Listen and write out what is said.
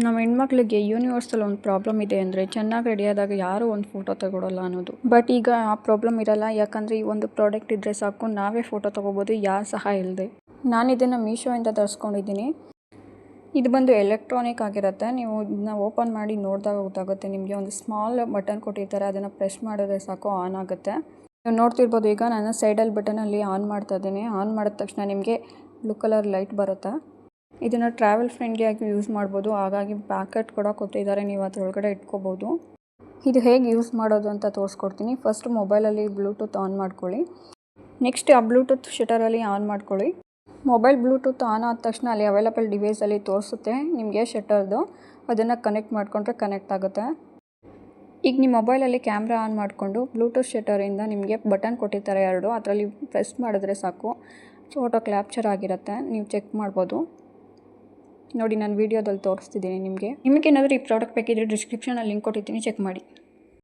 ನಮ್ಮ ಹೆಣ್ಮಕ್ಳಿಗೆ ಯೂನಿವರ್ಸಲ್ ಒಂದು ಪ್ರಾಬ್ಲಮ್ ಇದೆ ಅಂದರೆ ಚೆನ್ನಾಗಿ ರೆಡಿಯಾದಾಗ ಯಾರೂ ಒಂದು ಫೋಟೋ ತಗೊಳ್ಳಲ್ಲ ಅನ್ನೋದು. ಬಟ್ ಈಗ ಆ ಪ್ರಾಬ್ಲಮ್ ಇರಲ್ಲ, ಯಾಕಂದರೆ ಈ ಒಂದು ಪ್ರಾಡಕ್ಟ್ ಇದ್ದರೆ ಸಾಕು, ನಾವೇ ಫೋಟೋ ತೊಗೋಬೋದು ಯಾರ ಸಹಾಯ ಇಲ್ಲದೆ. ನಾನು ಇದನ್ನು ಮೀಶೋಯಿಂದ ತರಿಸ್ಕೊಂಡಿದ್ದೀನಿ. ಇದು ಬಂದು ಎಲೆಕ್ಟ್ರಾನಿಕ್ ಆಗಿರುತ್ತೆ. ನೀವು ಇದನ್ನ ಓಪನ್ ಮಾಡಿ ನೋಡಿದಾಗ ಗೊತ್ತಾಗುತ್ತೆ. ನಿಮಗೆ ಒಂದು ಸ್ಮಾಲ್ ಬಟನ್ ಕೊಟ್ಟಿರ್ತಾರೆ, ಅದನ್ನು ಪ್ರೆಸ್ ಮಾಡಿದ್ರೆ ಸಾಕು ಆನ್ ಆಗುತ್ತೆ. ನೀವು ನೋಡ್ತಿರ್ಬೋದು, ಈಗ ನಾನು ಸೈಡಲ್ಲಿ ಬಟನಲ್ಲಿ ಆನ್ ಮಾಡ್ತಾ ಇದ್ದೀನಿ. ಆನ್ ಮಾಡಿದ ತಕ್ಷಣ ನಿಮಗೆ ಬ್ಲೂ ಕಲರ್ ಲೈಟ್ ಬರುತ್ತೆ. ಇದನ್ನು ಟ್ರಾವೆಲ್ ಫ್ರೆಂಡ್ಲಿ ಆಗಿ ಯೂಸ್ ಮಾಡ್ಬೋದು. ಹಾಗಾಗಿ ಪ್ಯಾಕೆಟ್ ಕೂಡ ಕೊಟ್ಟಿದ್ದಾರೆ, ನೀವು ಅದರೊಳಗಡೆ ಇಟ್ಕೋಬೋದು. ಇದು ಹೇಗೆ ಯೂಸ್ ಮಾಡೋದು ಅಂತ ತೋರಿಸ್ಕೊಡ್ತೀನಿ. ಫಸ್ಟ್ ಮೊಬೈಲಲ್ಲಿ ಬ್ಲೂಟೂತ್ ಆನ್ ಮಾಡ್ಕೊಳ್ಳಿ. ನೆಕ್ಸ್ಟ್ ಆ ಬ್ಲೂಟೂತ್ ಶಟರಲ್ಲಿ ಆನ್ ಮಾಡ್ಕೊಳ್ಳಿ. ಮೊಬೈಲ್ ಬ್ಲೂಟೂತ್ ಆನ್ ಆದ ತಕ್ಷಣ ಅಲ್ಲಿ ಅವೈಲಬಲ್ ಡಿವೈಸಲ್ಲಿ ತೋರಿಸುತ್ತೆ ನಿಮಗೆ ಶಟರ್ದು. ಅದನ್ನು ಕನೆಕ್ಟ್ ಮಾಡಿಕೊಂಡ್ರೆ ಕನೆಕ್ಟ್ ಆಗುತ್ತೆ. ಈಗ ನಿಮ್ಮ ಮೊಬೈಲಲ್ಲಿ ಕ್ಯಾಮ್ರಾ ಆನ್ ಮಾಡಿಕೊಂಡು ಬ್ಲೂಟೂತ್ ಶಟರಿಂದ ನಿಮಗೆ ಬಟನ್ ಕೊಟ್ಟಿರ್ತಾರೆ 2, ಅದರಲ್ಲಿ ಪ್ರೆಸ್ ಮಾಡಿದ್ರೆ ಸಾಕು ಫೋಟೋ ಕ್ಯಾಪ್ಚರ್ ಆಗಿರುತ್ತೆ. ನೀವು ಚೆಕ್ ಮಾಡ್ಬೋದು. ನೋಡಿ, ನಾನು ವೀಡಿಯೋದಲ್ಲಿ ತೋರಿಸ್ತಿದ್ದೀನಿ ನಿಮಗೆ. ನಿಮಗೇನಾದರೂ ಈ ಪ್ರಾಡಕ್ಟ್ ಬೇಕಿದ್ರೆ ಡಿಸ್ಕ್ರಿಪ್ಷನಲ್ಲಿ ಲಿಂಕ್ ಕೊಟ್ಟಿರ್ತೀನಿ, ಚೆಕ್ ಮಾಡಿ.